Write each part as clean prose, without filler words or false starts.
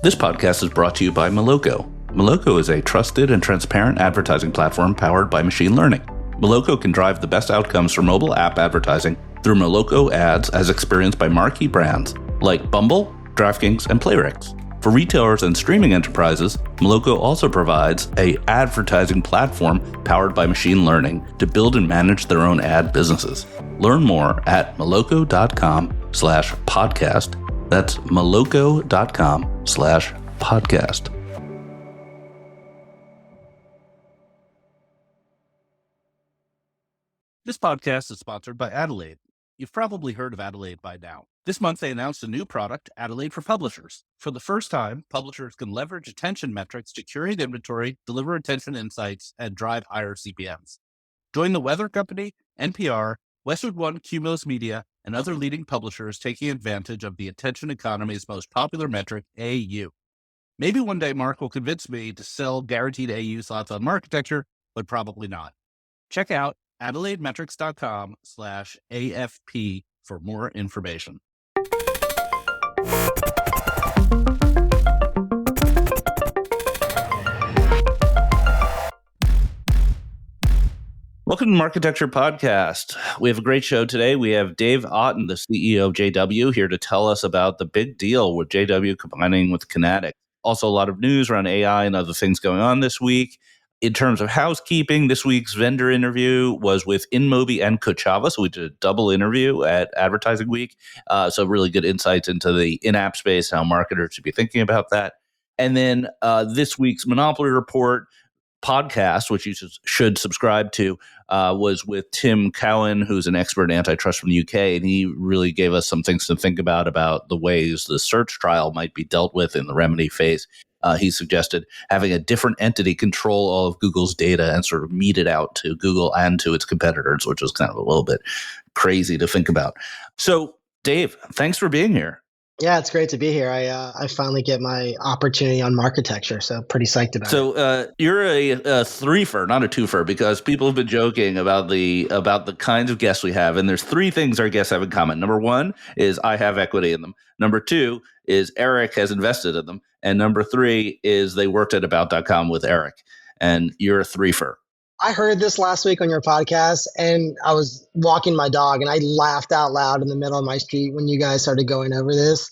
This podcast is brought to you by Moloko. Moloko is a trusted and transparent advertising platform powered by machine learning. Moloko can drive the best outcomes for mobile app advertising through Moloko ads as experienced by marquee brands like Bumble, DraftKings, and Playrix. For retailers and streaming enterprises, Moloko also provides an advertising platform powered by machine learning to build and manage their own ad businesses. Learn more at moloko.com/podcast. That's moloko.com/podcast. This podcast is sponsored by Adelaide. You've probably heard of Adelaide by now. This month, they announced a new product, Adelaide for Publishers. For the first time, publishers can leverage attention metrics to curate inventory, deliver attention insights, and drive higher CPMs. Join the Weather Company, NPR, Westwood One, Cumulus Media, and other leading publishers taking advantage of the attention economy's most popular metric, AU. Maybe one day Mark will convince me to sell guaranteed AU slots on Marketecture, but probably not. Check out AdelaideMetrics.com/AFP for more information. Welcome to Marketecture Podcast. We have a great show today. We have Dave Otten, the CEO of JW, here to tell us about the big deal with JW combining with Connatix. Also, a lot of news around AI and other things going on this week. In terms of housekeeping, this week's vendor interview was with InMobi and Kochava, so we did a double interview at Advertising Week. So really good insights into the in-app space, how marketers should be thinking about that. And then this week's Monopoly Report podcast, which you should subscribe to, was with Tim Cowan, who's an expert in antitrust from the UK, and he really gave us some things to think about the ways the search trial might be dealt with in the remedy phase. He suggested having a different entity control all of Google's data and sort of mete it out to Google and to its competitors, which was kind of a little bit crazy to think about. So, Dave, thanks for being here. Yeah, it's great to be here. I finally get my opportunity on Marketecture, so pretty psyched about it. So you're a threefer, not a twofer, because people have been joking about the kinds of guests we have, and there's three things our guests have in common. Number one is I have equity in them. Number two is Eric has invested in them. And number three is they worked at About.com with Eric, and you're a threefer. I heard this last week on your podcast, and I was walking my dog, and I laughed out loud in the middle of my street when you guys started going over this.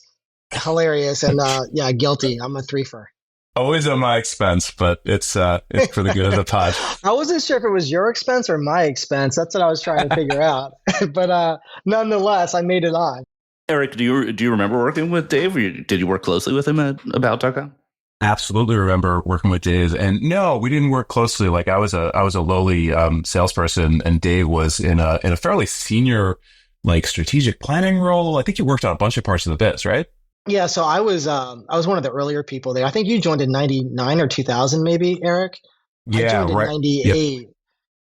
Hilarious, and yeah, guilty. I'm a threefer. Always at my expense, but it's for the good of the pod. I wasn't sure if it was your expense or my expense. That's what I was trying to figure out. But nonetheless, I made it on. Eric, do you remember working with Dave? Or did you work closely with him at About.com? Absolutely remember working with Dave, and no, we didn't work closely. Like I was a lowly salesperson, and Dave was in a fairly senior, like strategic planning role. I think you worked on a bunch of parts of the biz, right? Yeah, so I was one of the earlier people there. I think you joined in 99 or 2000, maybe, Eric. Yeah, I joined right. in 98. Yep.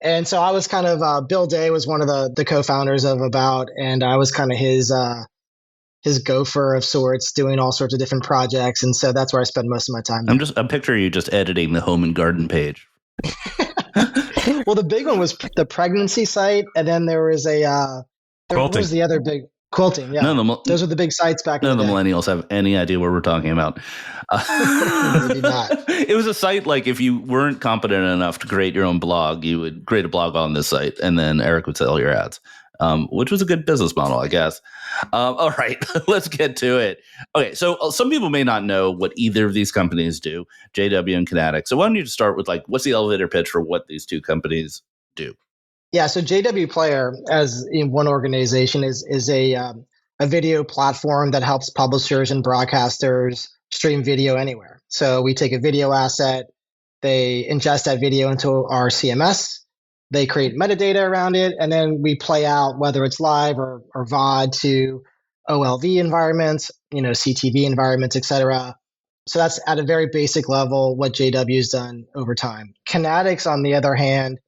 And so I was kind of Bill Day was one of the co-founders of About, and I was kind of his gopher of sorts, doing all sorts of different projects, and so that's where I spend most of my time. I'm picturing you just editing the home and garden page. Well, the big one was the pregnancy site, and then there was what was the other big quilting? Yeah, those were the big sites back. None of the millennials have any idea what we're talking about. Maybe not. It was a site like if you weren't competent enough to create your own blog, you would create a blog on this site, and then Eric would sell your ads. Which was a good business model, I guess. All right, let's get to it. Okay, so some people may not know what either of these companies do, JW and Connatix. So why don't you just start with what's the elevator pitch for what these two companies do? Yeah, so JW Player, as in one organization, is a video platform that helps publishers and broadcasters stream video anywhere. So we take a video asset, they ingest that video into our CMS. They create metadata around it, and then we play out whether it's live or VOD to OLV environments, CTV environments, et cetera. So that's at a very basic level what JW's done over time. Connatix, on the other hand,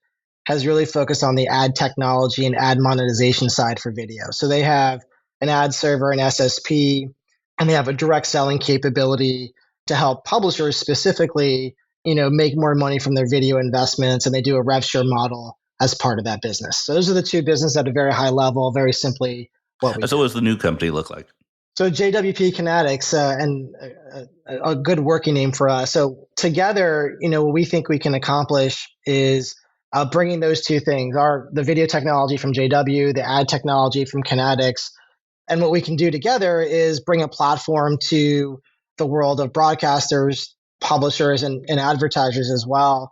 has really focused on the ad technology and ad monetization side for video. So they have an ad server, an SSP, and they have a direct selling capability to help publishers specifically make more money from their video investments, and they do a rev share model as part of that business. So those are the two businesses at a very high level, very simply what we do. So what does the new company look like? So JW-Connatix, and a good working name for us. So together, what we think we can accomplish is bringing those two things: the video technology from JW, the ad technology from Connatix, and what we can do together is bring a platform to the world of broadcasters, publishers, and advertisers as well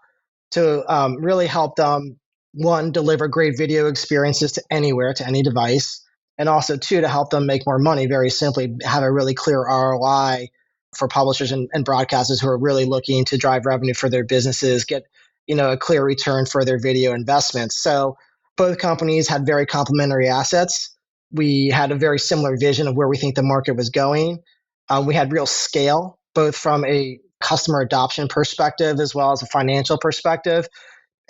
to really help them, one, deliver great video experiences to anywhere, to any device, and also two, to help them make more money. Very simply, have a really clear ROI for publishers and broadcasters who are really looking to drive revenue for their businesses, get a clear return for their video investments. So both companies had very complementary assets. We had a very similar vision of where we think the market was going. We had real scale, both from a customer adoption perspective as well as a financial perspective.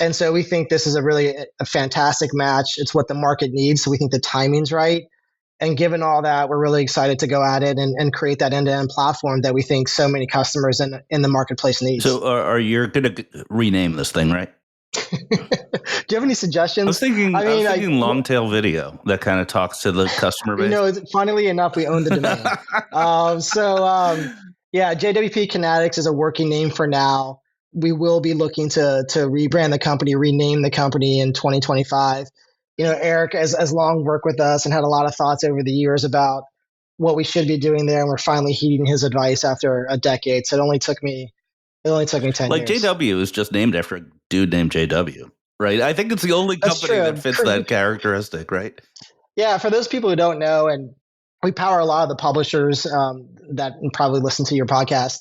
And so we think this is a fantastic match. It's what the market needs. So we think the timing's right. And given all that, we're really excited to go at it and create that end-to-end platform that we think so many customers in the marketplace need. So are you going to rename this thing, right? Do you have any suggestions? I was thinking long tail video that kind of talks to the customer base. Funnily enough, we own the domain. JW-Connatix is a working name for now. We will be looking to rebrand the company, rename the company in 2025. Eric has long worked with us and had a lot of thoughts over the years about what we should be doing there, and we're finally heeding his advice after a decade. So it only took me 10 years. JW is just named after a dude named JW, right? I think it's the only company that fits that characteristic, right? Yeah, for those people who don't know, and we power a lot of the publishers that probably listen to your podcast.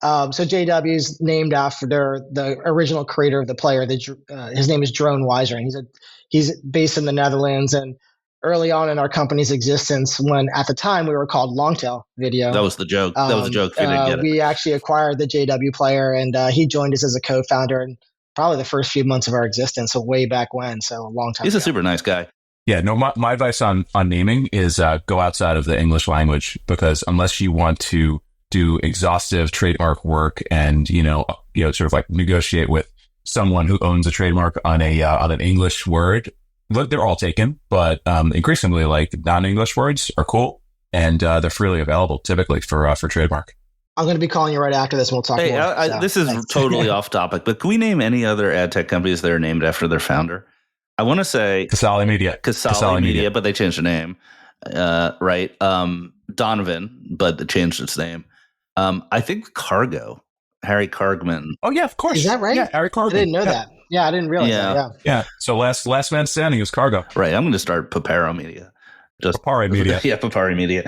So JW is named after the original creator of the player. His name is Jeroen Weiser, and he's based in the Netherlands. And early on in our company's existence, when at the time we were called Longtail Video. That was the joke. That was a joke. If you didn't get it. We actually acquired the JW player, and he joined us as a co-founder in probably the first few months of our existence. So way back when. So a long time. He's ago. A super nice guy. Yeah, no, my advice on naming is go outside of the English language, because unless you want to do exhaustive trademark work and sort of like negotiate with someone who owns a trademark on an English word, they're all taken, but increasingly like non-English words are cool, and they're freely available typically for trademark. I'm going to be calling you right after this, and we'll talk more. This is totally off topic, but can we name any other ad tech companies that are named after their founder? I want to say Casale Media, but they changed the name, right? Donovan, but they changed its name. I think Cargo, Harry Cargman. Oh yeah, of course. Is that right? Yeah, Harry Cargman. I didn't know that. Yeah, I didn't realize that. Yeah. So last man standing is Cargo. Right. I'm going to start Paparo Media. Papari Media. Yeah, Papari Media.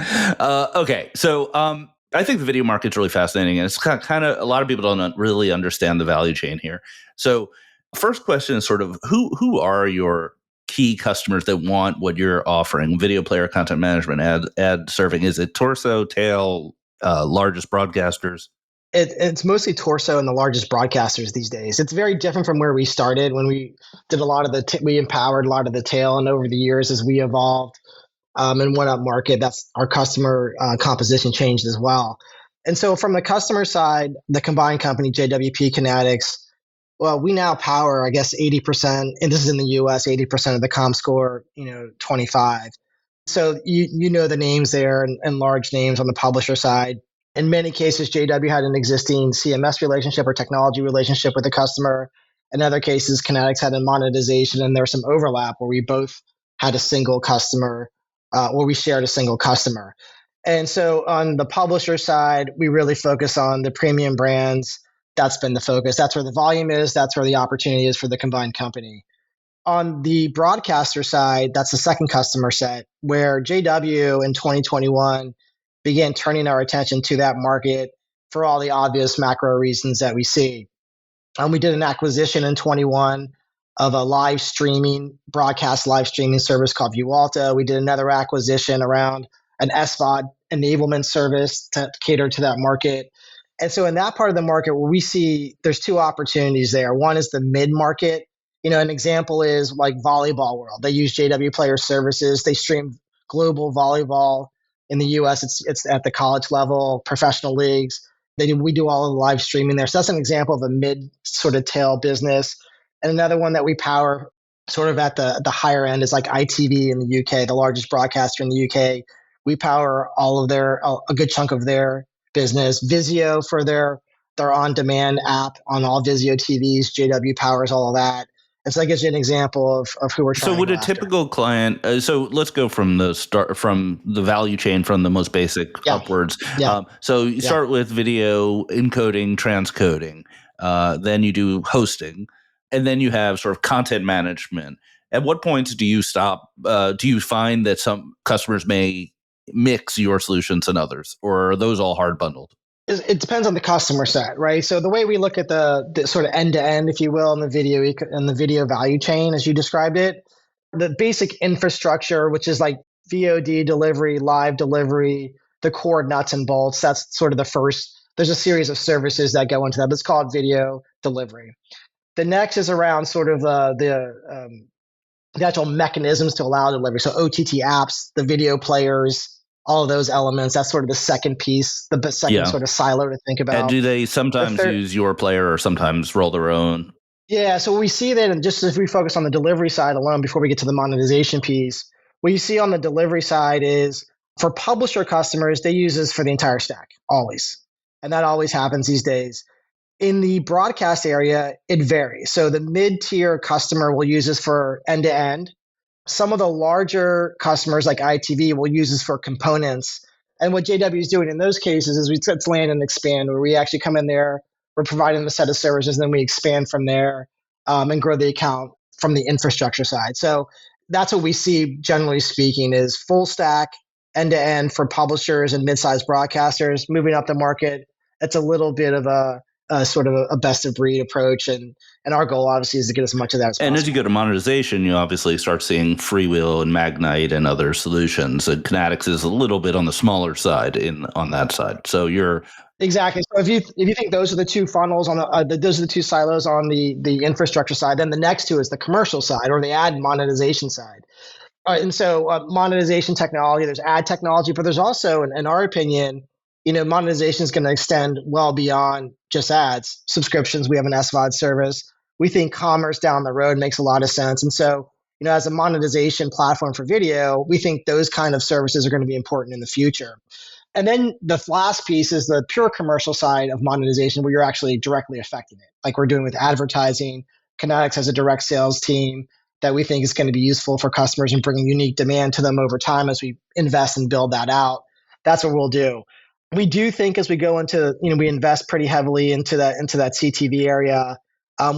Okay. So I think the video market's really fascinating, and it's kind of a lot of people don't really understand the value chain here. So first question is sort of who are your key customers that want what you're offering? Video player, content management, ad serving. Is it torso, tail, largest broadcasters? It's mostly torso and the largest broadcasters these days. It's very different from where we started when we did a lot of we empowered a lot of the tail, and over the years as we evolved and went up market, that's our customer composition changed as well. And so from the customer side, the combined company JW-Connatix, well, we now power, I guess, 80%, and this is in the US, 80% of the ComScore, 25. So you know the names there and large names on the publisher side. In many cases, JW had an existing CMS relationship or technology relationship with the customer. In other cases, Connatix had a monetization, and there's some overlap where we both had a single customer, where we shared a single customer. And so on the publisher side, we really focus on the premium brands. That's been the focus. That's where the volume is. That's where the opportunity is for the combined company. On the broadcaster side, that's the second customer set, where JW in 2021 began turning our attention to that market for all the obvious macro reasons that we see. We did an acquisition in 21 of a broadcast live streaming service called Vualta. We did another acquisition around an SVOD enablement service to cater to that market. And so in that part of the market where we see there's two opportunities there. One is the mid-market. An example is like Volleyball World. They use JW Player Services. They stream global volleyball. In the US, it's at the college level, professional leagues. We do all of the live streaming there. So that's an example of a mid sort of tail business. And another one that we power sort of at the higher end is like ITV in the UK, the largest broadcaster in the UK. We power all of a good chunk of their business. Vizio for their on-demand app on all Vizio TVs. JW powers all of that. And so that gives you an example of who we're trying So to would go a after. typical client, so let's go from the start, from the value chain, from the most basic Yeah. upwards. Yeah. So you start with video encoding, transcoding, then you do hosting, and then you have sort of content management. At what points do you stop? Do you find that some customers may mix your solutions and others, or are those all hard bundled? It depends on the customer set, right? So the way we look at the sort of end to end, if you will, in the video value chain, as you described it, the basic infrastructure, which is like VOD delivery, live delivery, the core nuts and bolts. That's sort of the first. There's a series of services that go into that. But it's called video delivery. The next is around sort of the actual mechanisms to allow delivery. So OTT apps, the video players, all of those elements. That's sort of the second piece, the second sort of silo to think about. And do they sometimes use your player or sometimes roll their own? Yeah, so we see that, and just if we focus on the delivery side alone before we get to the monetization piece, what you see on the delivery side is for publisher customers, they use this for the entire stack, always. And that always happens these days. In the broadcast area, it varies. So the mid-tier customer will use this for end-to-end. Some of the larger customers like ITV will use this for components. And what JW is doing in those cases is it's land and expand, where we actually come in there, we're providing a set of services, and then we expand from there and grow the account from the infrastructure side. So that's what we see, generally speaking, is full stack, end-to-end for publishers and mid-sized broadcasters. Moving up the market, it's a little bit of a sort of a best of breed approach. And our goal obviously is to get as much of that as possible. And as you go to monetization, you obviously start seeing Freewheel and Magnite and other solutions. And Connatix is a little bit on the smaller side on that side. So you're exactly. So if you think those are the two funnels on those are the two silos on the infrastructure side, then the next two is the commercial side or the ad monetization side. And so monetization technology, there's ad technology, but there's also, in our opinion, monetization is going to extend well beyond just ads. Subscriptions, we have an SVOD service. We think commerce down the road makes a lot of sense. And so, as a monetization platform for video, we think those kind of services are going to be important in the future. And then the last piece is the pure commercial side of monetization, where you're actually directly affecting it, like we're doing with advertising. Connatix has a direct sales team that we think is going to be useful for customers and bringing unique demand to them over time as we invest and build that out. That's what we'll do. We do think as we go into, we invest pretty heavily into that CTV area.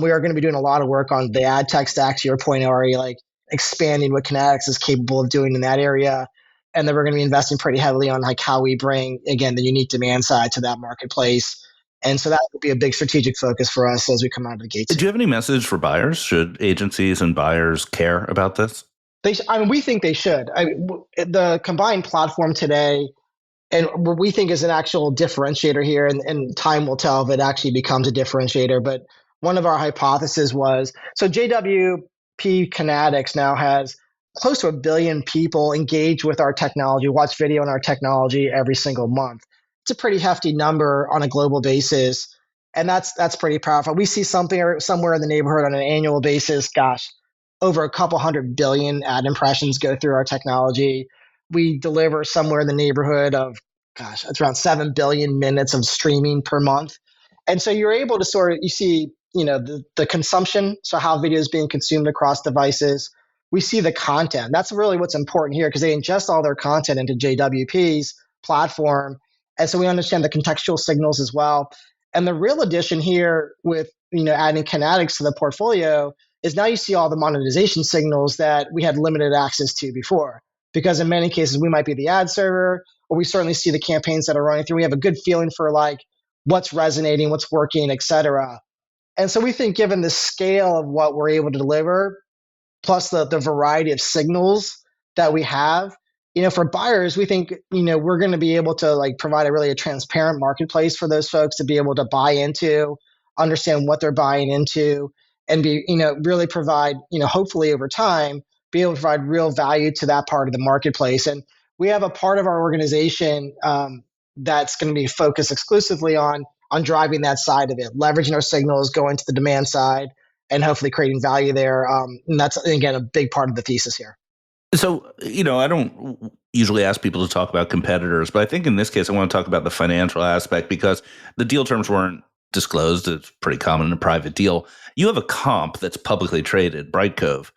We are going to be doing a lot of work on the ad tech stack, to your point, Ari, like expanding what Connatix is capable of doing in that area. And then we're going to be investing pretty heavily on like how we bring, again, the unique demand side to that marketplace. And so that will be a big strategic focus for us as we come out of the gates. Do you have any message for buyers? Should agencies and buyers care about this? We think they should. The combined platform today, and what we think is an actual differentiator here, and time will tell if it actually becomes a differentiator. But one of our hypotheses was, so JW-Connatix now has close to 1 billion people engage with our technology, watch video on our technology every single month. It's a pretty hefty number on a global basis, and that's pretty powerful. We see somewhere in the neighborhood on an annual basis, over a couple 100 billion ad impressions go through our technology. We deliver somewhere in the neighborhood of, it's around 7 billion minutes of streaming per month. And so you're able to you see, the consumption, so how video is being consumed across devices. We see the content. That's really what's important here, because they ingest all their content into JWP's platform. And so we understand the contextual signals as well. And the real addition here with, adding Connatix to the portfolio is now you see all the monetization signals that we had limited access to before. Because in many cases, we might be the ad server, or we certainly see the campaigns that are running through. We have a good feeling for like what's resonating, what's working, et cetera. And so we think given the scale of what we're able to deliver, plus the variety of signals that we have, for buyers, we think, we're going to be able to like provide a transparent marketplace for those folks to be able to buy into, understand what they're buying into, and be, really provide, hopefully over time, be able to provide real value to that part of the marketplace. And we have a part of our organization that's going to be focused exclusively on driving that side of it, leveraging our signals, going to the demand side, and hopefully creating value there. And that's, again, a big part of the thesis here. So, I don't usually ask people to talk about competitors, but I think in this case, I want to talk about the financial aspect because the deal terms weren't disclosed. It's pretty common in a private deal. You have a comp that's publicly traded, Brightcove.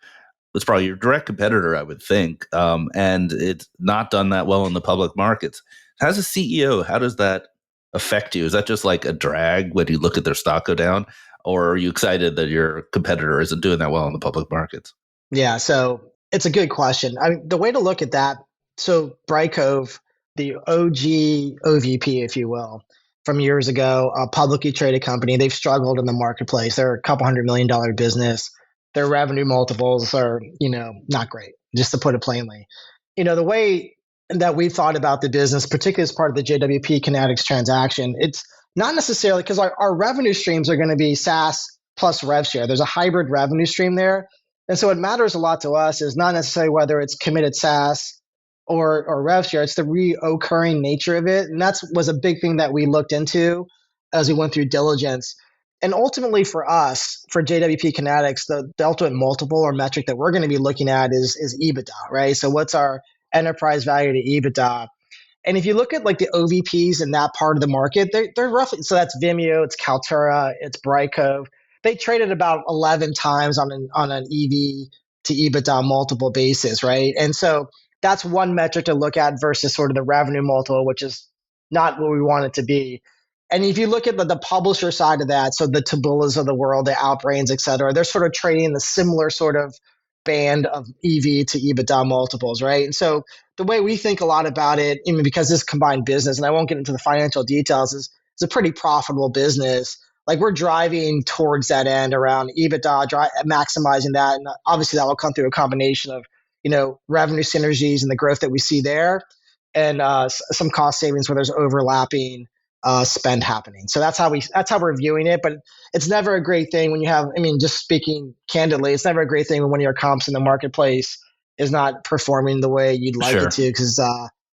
It's probably your direct competitor, I would think. And it's not done that well in the public markets. As a CEO, how does that affect you? Is that just like a drag when you look at their stock go down? Or are you excited that your competitor isn't doing that well in the public markets? Yeah, so it's a good question. I mean, the way to look at that, so Brightcove, the OG OVP, if you will, from years ago, a publicly traded company, they've struggled in the marketplace. They're a couple $100 million business. Their revenue multiples are, not great, just to put it plainly. The way that we thought about the business, particularly as part of the JW-Connatix transaction, it's not necessarily because our revenue streams are going to be SaaS plus rev share. There's a hybrid revenue stream there. And so what matters a lot to us is not necessarily whether it's committed SaaS or rev share, it's the reoccurring nature of it. And that was a big thing that we looked into as we went through diligence. And ultimately for us, for JW-Connatix, the ultimate multiple or metric that we're going to be looking at is EBITDA, right? So what's our enterprise value to EBITDA? And if you look at like the OVPs in that part of the market, they're roughly, so that's Vimeo, it's Kaltura, it's Brightcove. They traded about 11 times on an EV to EBITDA multiple basis, right? And so that's one metric to look at versus sort of the revenue multiple, which is not what we want it to be. And if you look at the publisher side of that, so the Tabulas of the world, the Outbrains, et cetera, they're sort of trading in the similar sort of band of EV to EBITDA multiples, right? And so the way we think a lot about it, even because this combined business, and I won't get into the financial details, is it's a pretty profitable business. Like we're driving towards that end around EBITDA, maximizing that. And obviously that will come through a combination of, revenue synergies and the growth that we see there and some cost savings where there's overlapping spend happening. So that's how we're viewing it. But it's never a great thing when you have, just speaking candidly, it's never a great thing when one of your comps in the marketplace is not performing the way you'd like it Sure. to, because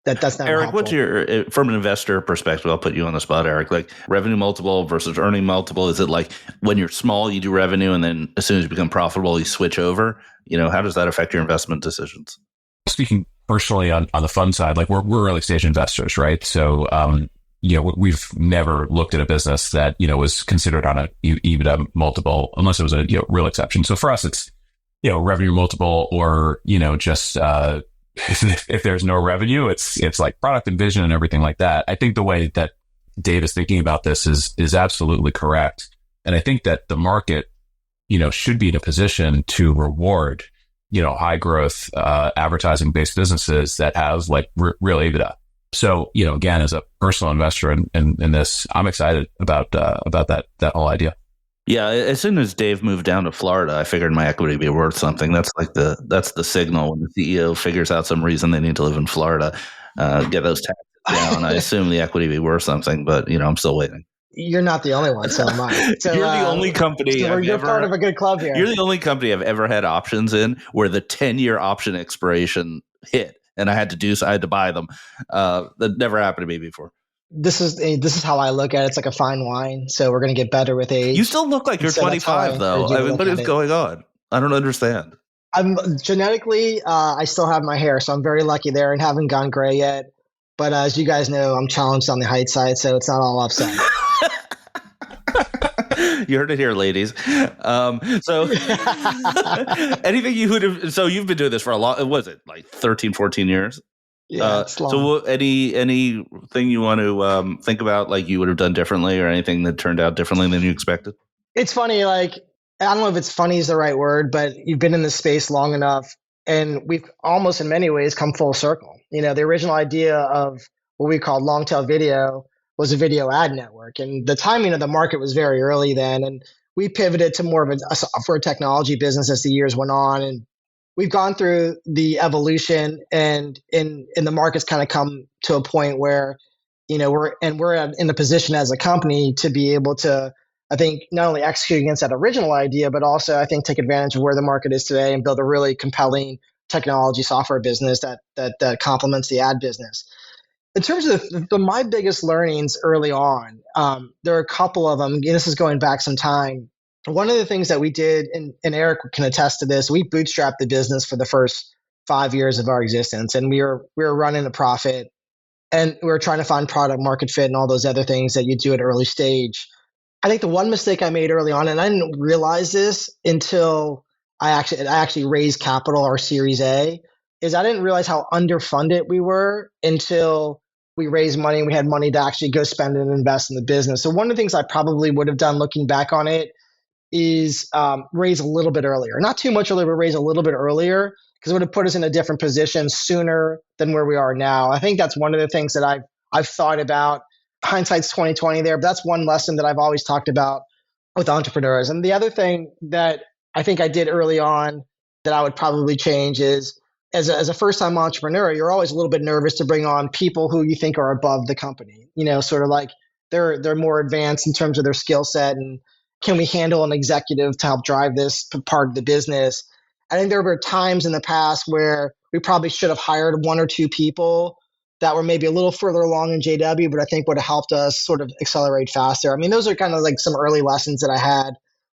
that's never Eric, helpful. what's your, from an investor perspective, I'll put you on the spot, Eric, like revenue multiple versus earning multiple? Is it like when you're small, you do revenue, and then as soon as you become profitable, you switch over? How does that affect your investment decisions? Speaking personally on the fund side, like we're early stage investors, right? So, we've never looked at a business that, was considered on a EBITDA multiple unless it was a real exception. So for us, it's, revenue multiple or, just, if there's no revenue, it's like product and vision and everything like that. I think the way that Dave is thinking about this is absolutely correct. And I think that the market, should be in a position to reward, high growth, advertising based businesses that have like real EBITDA. So, again, as a personal investor in this, I'm excited about that whole idea. Yeah, as soon as Dave moved down to Florida, I figured my equity would be worth something. That's the signal when the CEO figures out some reason they need to live in Florida, get those taxes down. I assume the equity would be worth something, but I'm still waiting. You're not the only one, so am I. So, you're the only company. So you're part of a good club here. You're the only company I've ever had options in where the 10-year option expiration hit, and I had to buy them. That never happened to me before. This is how I look at it. It's like a fine wine. So we're going to get better with age. You still look like you're 25, though. I mean, what is going on? I don't understand. I'm genetically, I still have my hair, so I'm very lucky there and haven't gone gray yet. But as you guys know, I'm challenged on the height side, so it's not all upside. You heard it here, ladies. So anything you would have, so you've been doing this for a long, was it like 13, 14 years? Yeah. So anything you want to think about, like you would have done differently or anything that turned out differently than you expected? It's funny. Like, I don't know if it's funny is the right word, but you've been in this space long enough and we've almost in many ways come full circle. The original idea of what we called long tail video was a video ad network. And the timing of the market was very early then. And we pivoted to more of a software technology business as the years went on. And we've gone through the evolution and in the market's kind of come to a point where, we're in a position as a company to be able to, I think, not only execute against that original idea, but also I think take advantage of where the market is today and build a really compelling technology software business that complements the ad business. In terms of my biggest learnings early on, there are a couple of them. And this is going back some time. One of the things that we did, and Eric can attest to this, we bootstrapped the business for the first 5 years of our existence, and we were running a profit, and we were trying to find product market fit and all those other things that you do at early stage. I think the one mistake I made early on, and I didn't realize this until I actually raised capital, our Series A, is I didn't realize how underfunded we were until we raised money and we had money to actually go spend and invest in the business. So one of the things I probably would have done looking back on it is raise a little bit earlier, not too much earlier, but raise a little bit earlier, because it would have put us in a different position sooner than where we are now. I think that's one of the things that I've thought about. Hindsight's 2020 there, but that's one lesson that I've always talked about with entrepreneurs. And the other thing that I think I did early on that I would probably change is, as a first-time entrepreneur, you're always a little bit nervous to bring on people who you think are above the company. Sort of like they're more advanced in terms of their skill set, and can we handle an executive to help drive this part of the business? I think there were times in the past where we probably should have hired one or two people that were maybe a little further along in JW, but I think would have helped us sort of accelerate faster. I mean, those are kind of like some early lessons that I had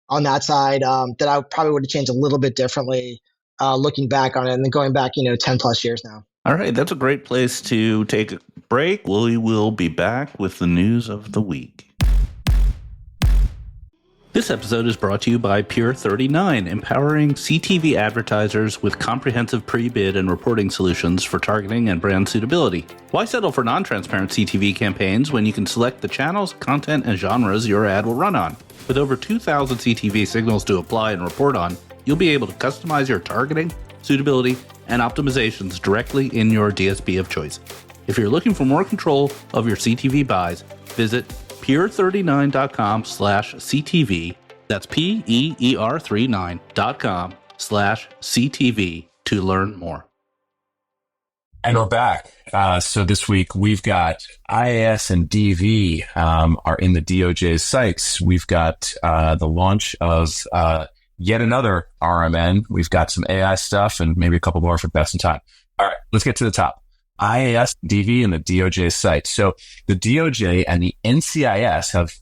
on that side that I probably would have changed a little bit differently looking back on it, and then going back, 10 plus years now. All right, that's a great place to take a break. We will be back with the news of the week. This episode is brought to you by Pure 39, empowering CTV advertisers with comprehensive pre-bid and reporting solutions for targeting and brand suitability. Why settle for non-transparent CTV campaigns when you can select the channels, content, and genres your ad will run on? With over 2,000 CTV signals to apply and report on, you'll be able to customize your targeting, suitability, and optimizations directly in your DSP of choice. If you're looking for more control of your CTV buys, visit pure39.com/CTV. That's PEER39.com/CTV to learn more. And we're back. So this week we've got IAS and DV are in the DOJ's sights. We've got the launch of yet another RMN. We've got some AI stuff and maybe a couple more for best in time. All right, let's get to the top. IAS, DV, and the DOJ's sites. So the DOJ and the NCIS have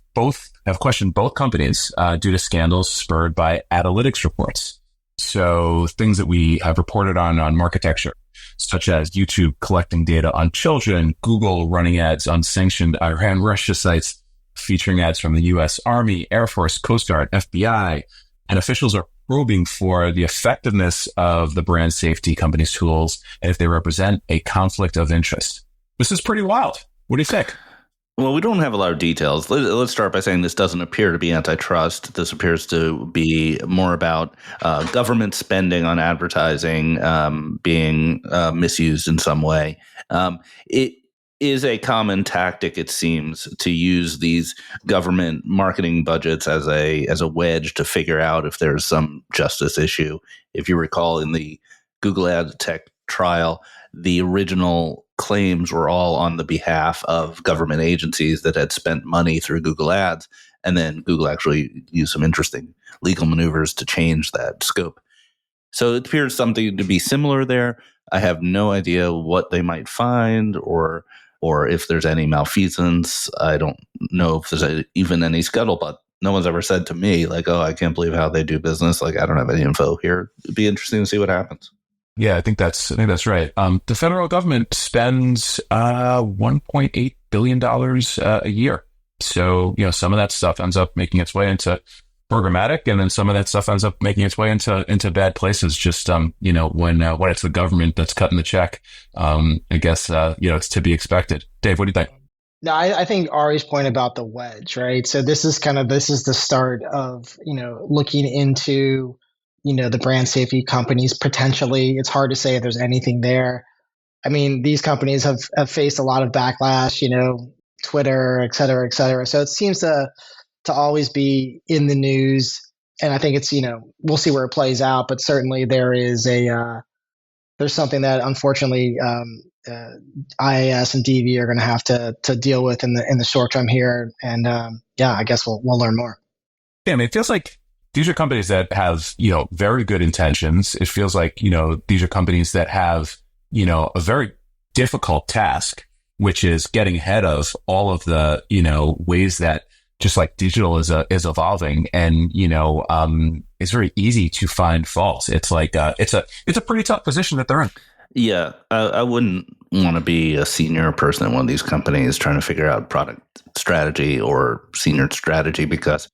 questioned both companies due to scandals spurred by analytics reports. So things that we have reported on Marketecture, such as YouTube collecting data on children, Google running ads on sanctioned Iran-Russia sites featuring ads from the U.S. Army, Air Force, Coast Guard, FBI, and officials are probing for the effectiveness of the brand safety company's tools and if they represent a conflict of interest. This is pretty wild. What do you think? Well, we don't have a lot of details. Let's start by saying this doesn't appear to be antitrust. This appears to be more about government spending on advertising being misused in some way. It is a common tactic, it seems, to use these government marketing budgets as a wedge to figure out if there's some justice issue. If you recall, in the Google Ad Tech trial, the original claims were all on the behalf of government agencies that had spent money through Google Ads, and then Google actually used some interesting legal maneuvers to change that scope. So it appears something to be similar there. I have no idea what they might find or if there's any malfeasance. I don't know if there's even any scuttlebutt. No one's ever said to me, like, oh, I can't believe how they do business. Like, I don't have any info here. It'd be interesting to see what happens. Yeah, I think that's right. The federal government spends $1.8 billion a year. So, some of that stuff ends up making its way into programmatic, and then some of that stuff ends up making its way into bad places. Just when it's the government that's cutting the check, I guess it's to be expected. Dave, what do you think? No, I think Ari's point about the wedge, right? So this is the start of looking into the brand safety companies potentially. It's hard to say if there's anything there. I mean, these companies have faced a lot of backlash, Twitter, et cetera, et cetera. So it seems to always be in the news. And I think it's, we'll see where it plays out, but certainly there is there's something that unfortunately IAS and DV are going to have to deal with in the short term here. And I guess we'll learn more. Yeah, I mean, it feels like these are companies that have, very good intentions. It feels like, these are companies that have, a very difficult task, which is getting ahead of all of the, ways that just like digital is evolving, and it's very easy to find faults. It's like it's a pretty tough position that they're in. Yeah, I wouldn't want to be a senior person in one of these companies trying to figure out product strategy or senior strategy, because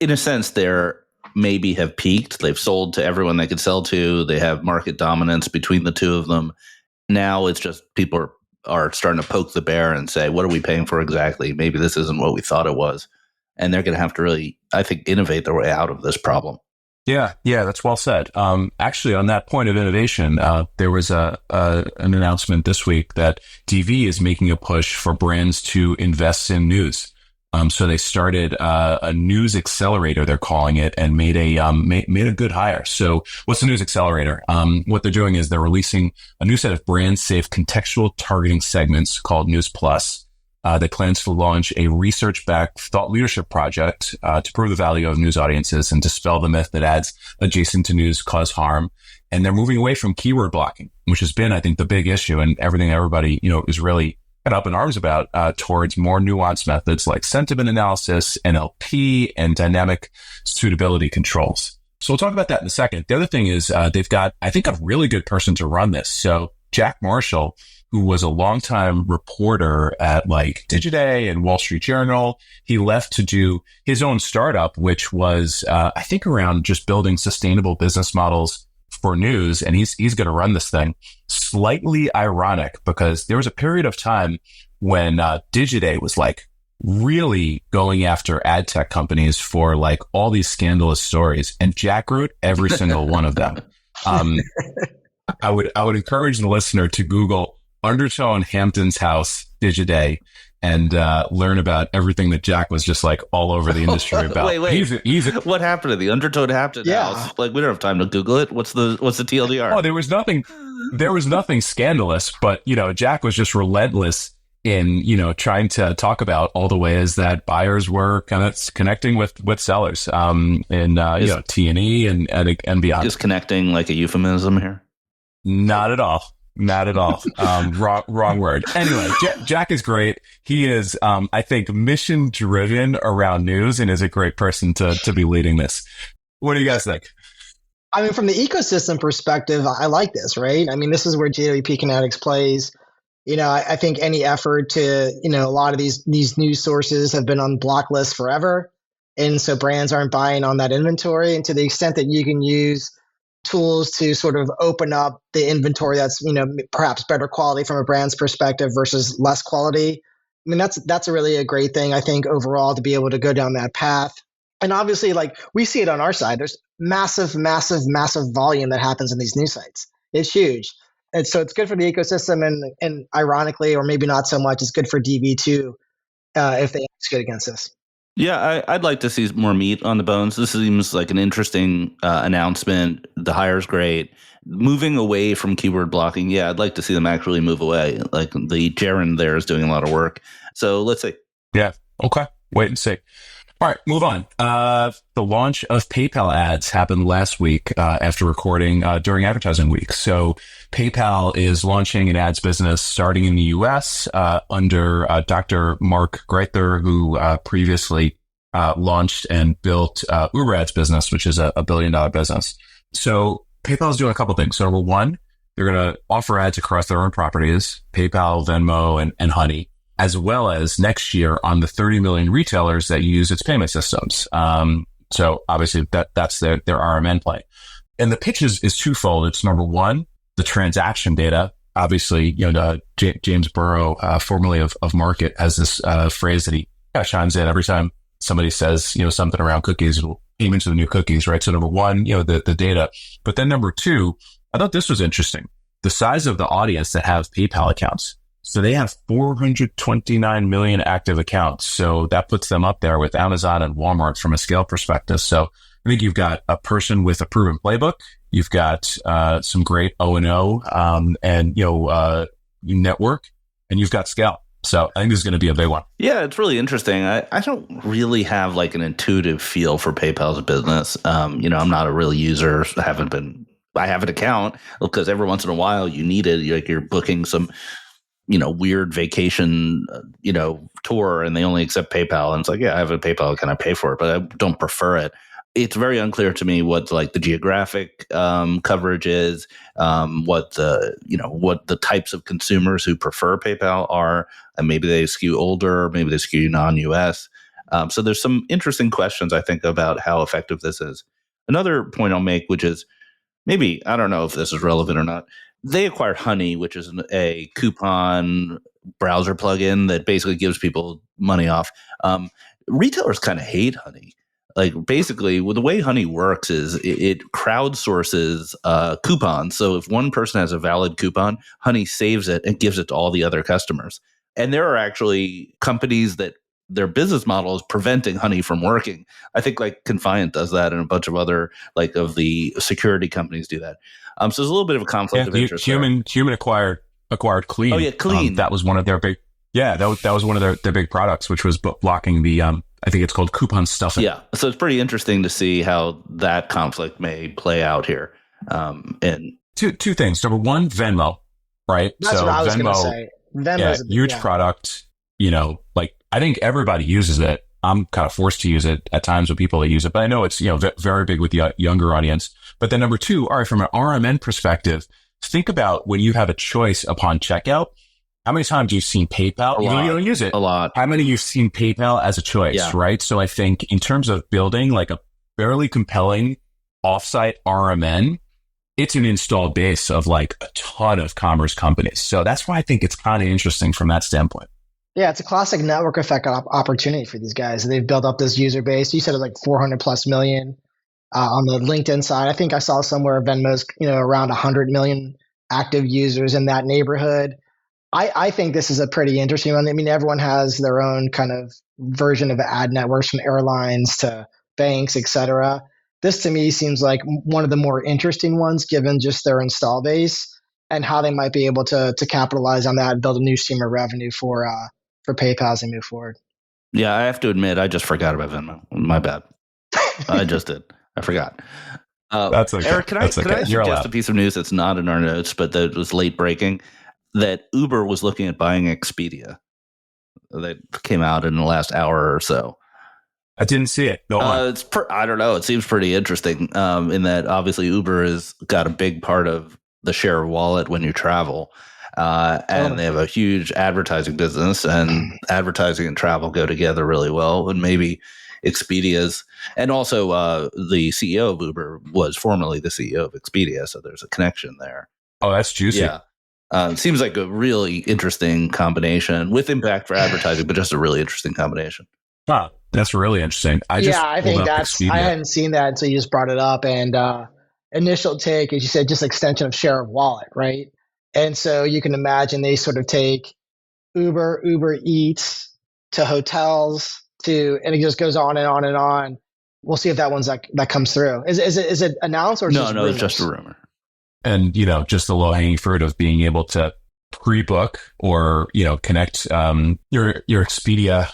in a sense they're maybe have peaked. They've sold to everyone they could sell to. They have market dominance between the two of them. Now it's just people are starting to poke the bear and say, what are we paying for exactly? Maybe this isn't what we thought it was. And they're going to have to really, I think, innovate their way out of this problem. Yeah, that's well said. Actually, on that point of innovation, there was an announcement this week that DV is making a push for brands to invest in news. So they started a news accelerator, they're calling it, and made a good hire. So what's the news accelerator? What they're doing is they're releasing a new set of brand safe contextual targeting segments called News Plus. That plans to launch a research-backed thought leadership project to prove the value of news audiences and dispel the myth that ads adjacent to news cause harm. And they're moving away from keyword blocking, which has been, I think, the big issue and everything everybody, is really up in arms about, towards more nuanced methods like sentiment analysis, NLP, and dynamic suitability controls. So we'll talk about that in a second. The other thing is they've got, I think, a really good person to run this. So Jack Marshall, who was a longtime reporter at like Digiday and Wall Street Journal. He left to do his own startup, which was, I think, around just building sustainable business models for news. And he's going to run this thing. Slightly ironic, because there was a period of time when Digiday was like really going after ad tech companies for like all these scandalous stories. And Jack wrote every single one of them. I would encourage the listener to Google Undertone Hampton's House Digiday and learn about everything that Jack was just like all over the industry about. Wait. What happened to the Undertone Hampton House? Like, we don't have time to Google it. What's the TLDR? Oh, there was nothing scandalous, but Jack was just relentless in trying to talk about all the ways that buyers were kind of connecting with sellers in T&E and beyond. Is connecting like a euphemism here? Not at all. Not at all. Wrong word. Anyway, Jack is great. He is, I think, mission driven around news and is a great person to be leading this. What do you guys think? I mean, from the ecosystem perspective, I like this, right? I mean, this is where JW-Connatix plays. I think any effort to, a lot of these news sources have been on block lists forever. And so brands aren't buying on that inventory. And to the extent that you can use tools to sort of open up the inventory that's, perhaps better quality from a brand's perspective versus less quality. I mean, that's a really a great thing, I think, overall, to be able to go down that path. And obviously, like, we see it on our side. There's massive volume that happens in these news sites. It's huge. And so it's good for the ecosystem, and ironically, or maybe not so much, it's good for DV too, if they execute against this. Yeah, I'd like to see more meat on the bones. This seems like an interesting announcement. The hire's great. Moving away from keyword blocking, yeah, I'd like to see them actually move away. Like, the Jaren there is doing a lot of work. So let's see. Yeah, okay. Wait and see. All right, move on. The launch of PayPal ads happened last week after recording during advertising week. So PayPal is launching an ads business starting in the U.S. Under Dr. Mark Greither, who previously launched and built Uber ads business, which is a $1 billion business. So PayPal is doing a couple things. So number one, they're going to offer ads across their own properties, PayPal, Venmo, and Honey, as well as next year on the 30 million retailers that use its payment systems. So obviously that's their RMN play. And the pitch is twofold. It's number one, the transaction data. Obviously, James Burrow, formerly of Market, has this phrase that he chimes in every time somebody says, something around cookies, it'll aim into the new cookies, right? So number one, the data. But then number two, I thought this was interesting. The size of the audience that have PayPal accounts. So they have 429 million active accounts. So that puts them up there with Amazon and Walmart from a scale perspective. So I think you've got a person with a proven playbook. You've got some great O&O and network, and you've got scale. So I think this is going to be a big one. Yeah, it's really interesting. I don't really have like an intuitive feel for PayPal's business. I'm not a real user. I have an account because every once in a while you need it. You're booking some weird vacation, tour, and they only accept PayPal. And it's like, yeah, I have a PayPal. Can I pay for it? But I don't prefer it. It's very unclear to me what like the geographic coverage is, what the types of consumers who prefer PayPal are, and maybe they skew older, maybe they skew non-US. So there's some interesting questions, I think, about how effective this is. Another point I'll make, which is maybe, I don't know if this is relevant or not. They acquired Honey, which is a coupon browser plugin that basically gives people money off. Retailers kind of hate Honey. Like basically, the way Honey works is it crowdsources coupons. So if one person has a valid coupon, Honey saves it and gives it to all the other customers. And there are actually companies that their business model is preventing Honey from working. I think like Confiant does that, and a bunch of other like of the security companies do that. So there's a little bit of a conflict of interest. Human acquired Clean. Oh yeah, Clean. That was one of their big. Yeah, that was one of their big products, which was blocking the. I think it's called coupon stuffing. Yeah, so it's pretty interesting to see how that conflict may play out here. And two things. Number one, Venmo, right? That's what I was going to say. Venmo's huge product. Like I think everybody uses it. I'm kind of forced to use it at times with people that use it, but I know it's very big with the younger audience. But then number two, all right, from an RMN perspective, think about when you have a choice upon checkout. How many times you've seen PayPal? You don't use it. A lot. How many you've seen PayPal as a choice, right? So I think in terms of building like a fairly compelling offsite RMN, it's an installed base of like a ton of commerce companies. So that's why I think it's kind of interesting from that standpoint. Yeah, it's a classic network effect opportunity for these guys. They've built up this user base. You said it's like 400 plus million on the LinkedIn side. I think I saw somewhere Venmo's around 100 million active users in that neighborhood. I think this is a pretty interesting one. I mean, everyone has their own kind of version of ad networks, from airlines to banks, et cetera. This to me seems like one of the more interesting ones, given just their install base and how they might be able to capitalize on that and build a new stream of revenue for PayPal as they move forward. Yeah, I have to admit, I just forgot about Venmo. My bad. I just did. I forgot. That's okay. Eric, can I suggest a piece of news that's not in our notes, but that was late breaking? That Uber was looking at buying Expedia. That came out in the last hour or so. I didn't see it. No, I don't know. It seems pretty interesting in that obviously Uber has got a big part of the share of wallet when you travel. And they have a huge advertising business, and advertising and travel go together really well. And maybe Expedia's, and also the CEO of Uber was formerly the CEO of Expedia. So there's a connection there. Oh, that's juicy. Yeah. Seems like a really interesting combination with impact for advertising, but just a really interesting combination. Wow, that's really interesting. I think Expedia. I hadn't seen that until you just brought it up. And initial take, as you said, just extension of share of wallet, right? And so you can imagine they sort of take Uber Eats to hotels and it just goes on and on and on. We'll see if that comes through. Is it announced or no? It's just a rumor. And, just the low hanging fruit of being able to pre-book or, connect your Expedia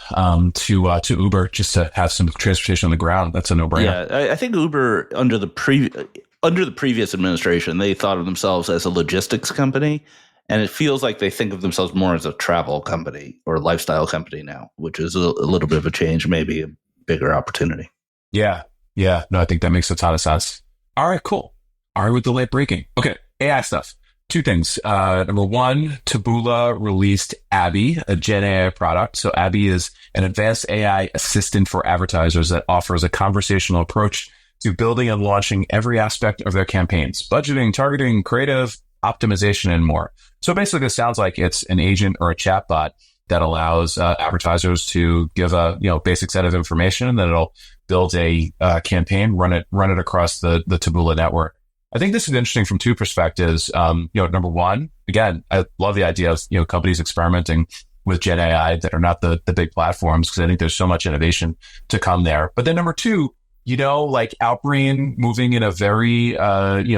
to Uber just to have some transportation on the ground. That's a no-brainer. Yeah, I think Uber under the previous administration, they thought of themselves as a logistics company. And it feels like they think of themselves more as a travel company or lifestyle company now, which is a little bit of a change, maybe a bigger opportunity. Yeah. No, I think that makes a ton of sense. All right, cool. All right, with the late breaking. Okay, AI stuff. Two things. Number one, Taboola released Abby, a Gen AI product. So Abby is an advanced AI assistant for advertisers that offers a conversational approach to building and launching every aspect of their campaigns: budgeting, targeting, creative, optimization, and more. So basically, it sounds like it's an agent or a chatbot that allows advertisers to give a basic set of information, and then it'll build a campaign, run it across the Taboola network. I think this is interesting from two perspectives. Number one, again, I love the idea of companies experimenting with Gen AI that are not the big platforms, because I think there's so much innovation to come there. But then number two, like Outbrain moving in a very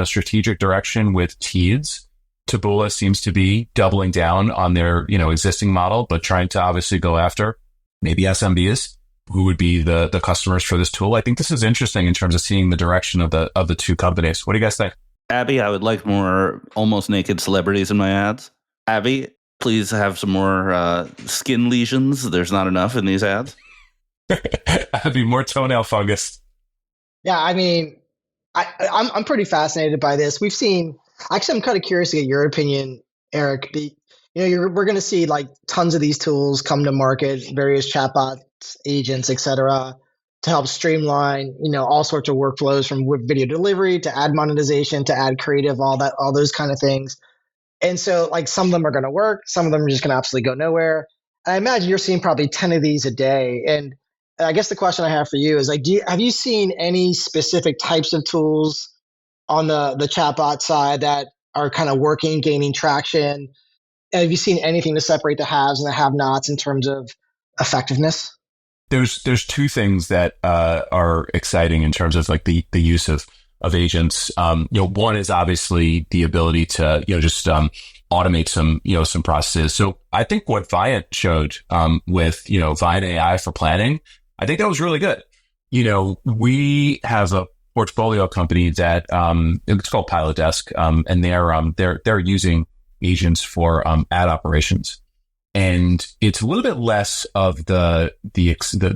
strategic direction with Teads. Taboola seems to be doubling down on their existing model, but trying to obviously go after maybe SMBs who would be the customers for this tool. I think this is interesting in terms of seeing the direction of the two companies. What do you guys think? Abby, I would like more almost naked celebrities in my ads. Abby, please have some more skin lesions? There's not enough in these ads. I'd be more toenail fungus. Yeah, I mean, I'm pretty fascinated by this. We've seen. Actually, I'm kind of curious to get your opinion, Eric. We're going to see like tons of these tools come to market, various chatbots, agents, etc., to help streamline, all sorts of workflows from video delivery to ad monetization to ad creative, all those kind of things. And so, like, some of them are going to work, some of them are just going to absolutely go nowhere. And I imagine you're seeing probably 10 of these a day. And I guess the question I have for you is like, have you seen any specific types of tools on the chatbot side that are kind of working, gaining traction? Have you seen anything to separate the haves and the have-nots in terms of effectiveness? There's two things that are exciting in terms of like the use of agents. One is obviously the ability to just automate some processes. So I think what Viant showed with Viant AI for planning, I think that was really good. We have a portfolio company that it's called Pilot Desk, and they're using agents for ad operations. And it's a little bit less of the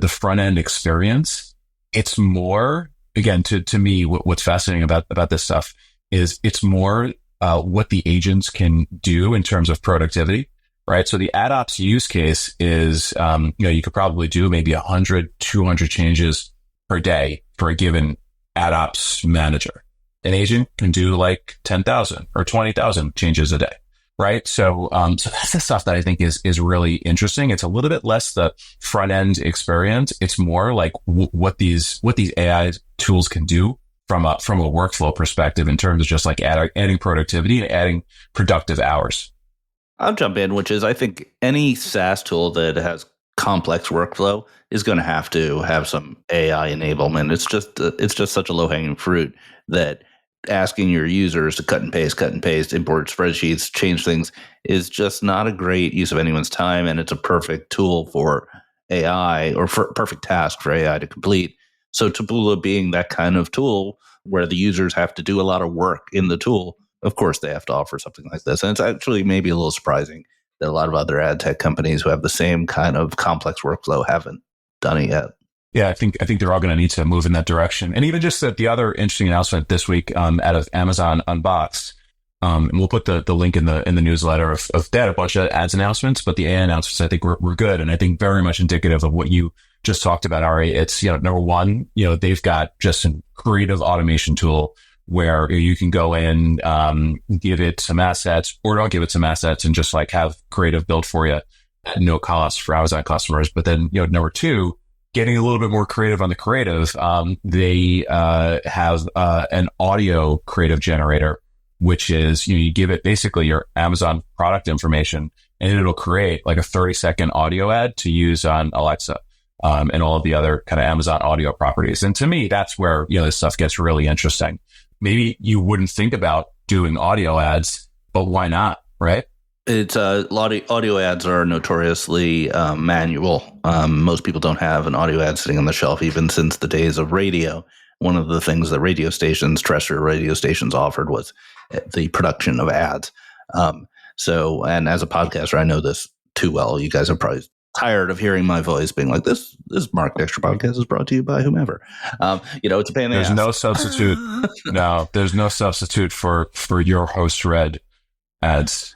front end experience. It's more, again, to me, what's fascinating about this stuff is it's more what the agents can do in terms of productivity, right? So the ad ops use case is, you could probably do maybe 100, 200 changes per day for a given ad ops manager. An agent can do like 10,000 or 20,000 changes a day. Right. So that's the stuff that I think is really interesting. It's a little bit less the front end experience. It's more like what these AI tools can do from a workflow perspective in terms of just like adding productivity and adding productive hours. I'll jump in, which is I think any SaaS tool that has complex workflow is going to have some AI enablement. It's just such a low hanging fruit that asking your users to cut and paste, import spreadsheets, change things is just not a great use of anyone's time. And it's a perfect tool for AI or for perfect task for AI to complete. So Taboola being that kind of tool where the users have to do a lot of work in the tool, of course they have to offer something like this. And it's actually maybe a little surprising that a lot of other ad tech companies who have the same kind of complex workflow haven't done it yet. Yeah, I think they're all going to need to move in that direction. And even just the other interesting announcement this week out of Amazon Unboxed, and we'll put the link in the newsletter of they had a bunch of ads announcements, but the AI announcements I think were good, and I think very much indicative of what you just talked about, Ari. It's number one, they've got just a creative automation tool where you can go in, give it some assets, or don't give it some assets, and just like have creative built for you at no cost for Amazon customers. But then number two, getting a little bit more creative on the creative, they have an audio creative generator, which is you give it basically your Amazon product information, and it'll create like a 30-second audio ad to use on Alexa and all of the other kind of Amazon audio properties. And to me, that's where this stuff gets really interesting. Maybe you wouldn't think about doing audio ads, but why not, right? It's audio ads are notoriously manual. Most people don't have an audio ad sitting on the shelf, even since the days of radio. One of the things that terrestrial radio stations offered was the production of ads. And as a podcaster, I know this too well. You guys are probably tired of hearing my voice being like, this Market Extra podcast is brought to you by whomever. It's a pain in the ass. There's no substitute. No, there's no substitute for your host read ads.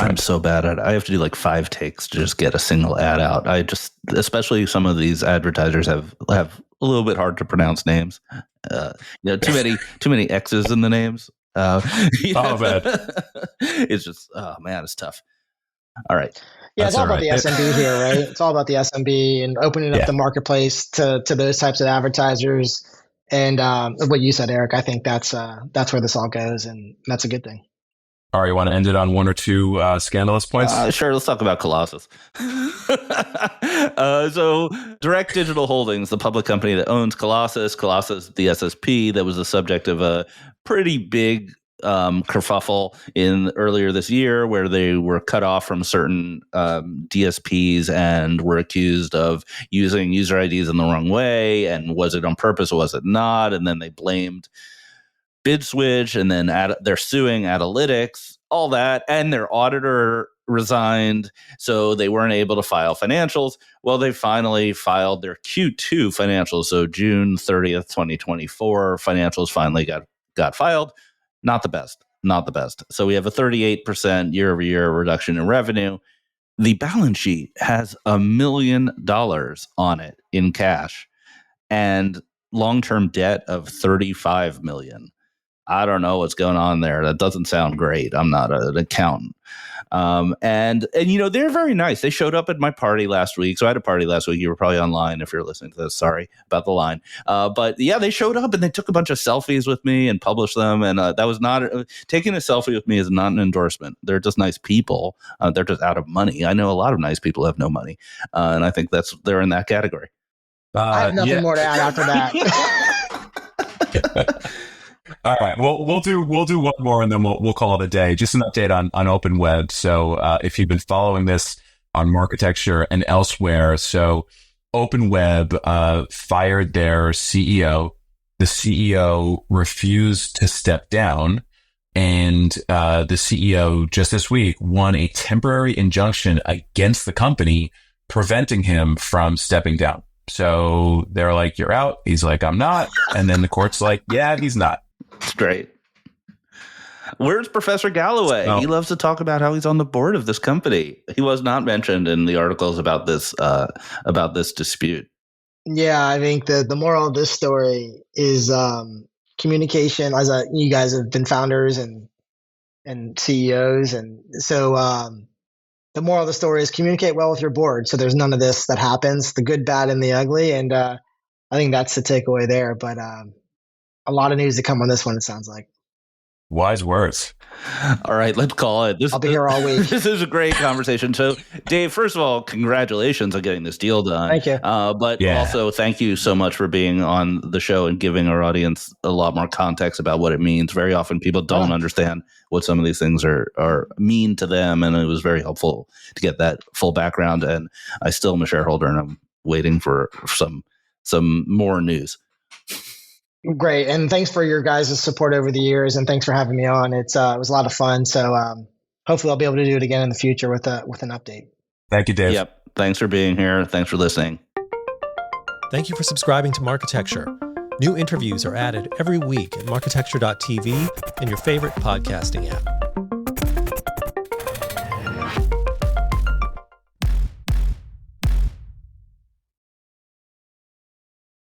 I'm so bad at it. I have to do like 5 takes to just get a single ad out. Especially some of these advertisers have a little bit hard to pronounce names. Too many X's in the names. Oh, man. It's just, oh man, it's tough. All right. Yeah, it's all about the SMB here, right? It's all about the SMB and opening up the marketplace to those types of advertisers. And what you said, Eric, I think that's where this all goes, and that's a good thing. All right, you want to end it on one or two scandalous points? Sure, let's talk about Colossus. So Direct Digital Holdings, the public company that owns Colossus, the SSP, that was the subject of a pretty big kerfuffle earlier this year, where they were cut off from certain DSPs and were accused of using user IDs in the wrong way. And was it on purpose or was it not? And then they blamed BidSwitch, and then they're suing Analytics, all that. And their auditor resigned, so they weren't able to file financials. Well, they finally filed their Q2 financials. So June 30th, 2024, financials finally got filed. Not the best. So we have a 38% year-over-year reduction in revenue. The balance sheet has $1 million on it in cash and long-term debt of $35 million. I don't know what's going on there. That doesn't sound great. I'm not an accountant. And they're very nice. They showed up at my party last week. So I had a party last week. You were probably online if you're listening to this. Sorry about the line. But yeah, they showed up and they took a bunch of selfies with me and published them. And that was not taking a selfie with me is not an endorsement. They're just nice people. They're just out of money. I know a lot of nice people have no money. And I think they're in that category. I have nothing more to add after that. All right. Well, we'll do one more and then we'll call it a day. Just an update on Open Web. So if you've been following this on Marketecture and elsewhere, so Open Web fired their CEO. The CEO refused to step down, and the CEO just this week won a temporary injunction against the company, preventing him from stepping down. So they're like, "You're out." He's like, "I'm not," and then the court's like, "Yeah, he's not." It's great. Where's Professor Galloway? He loves to talk about how he's on the board of this company. He was not mentioned in the articles about this dispute. Yeah, I think the moral of this story is communication. As you guys have been founders and CEOs, and so the moral of the story is communicate well with your board. So there's none of this that happens, the good, bad, and the ugly. And I think that's the takeaway there. But a lot of news to come on this one, it sounds like. Wise words. All right, let's call it. I'll be here all week. This is a great conversation. So, Dave, first of all, congratulations on getting this deal done. Thank you. But also, thank you so much for being on the show and giving our audience a lot more context about what it means. Very often people don't understand what some of these things are mean to them, and it was very helpful to get that full background. And I still am a shareholder, and I'm waiting for some more news. Great. And thanks for your guys' support over the years. And thanks for having me on. It was a lot of fun. So hopefully I'll be able to do it again in the future with an update. Thank you, Dave. Yep. Thanks for being here. Thanks for listening. Thank you for subscribing to Marketecture. New interviews are added every week at marketecture.tv and your favorite podcasting app.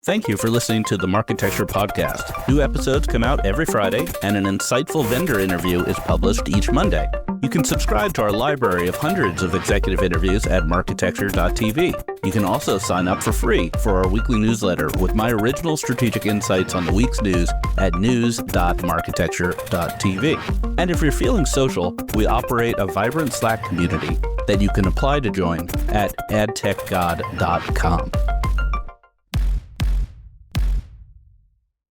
Thank you for listening to the Marketecture podcast. New episodes come out every Friday, and an insightful vendor interview is published each Monday. You can subscribe to our library of hundreds of executive interviews at marketecture.tv. You can also sign up for free for our weekly newsletter with my original strategic insights on the week's news at news.marketecture.tv. And if you're feeling social, we operate a vibrant Slack community that you can apply to join at adtechgod.com.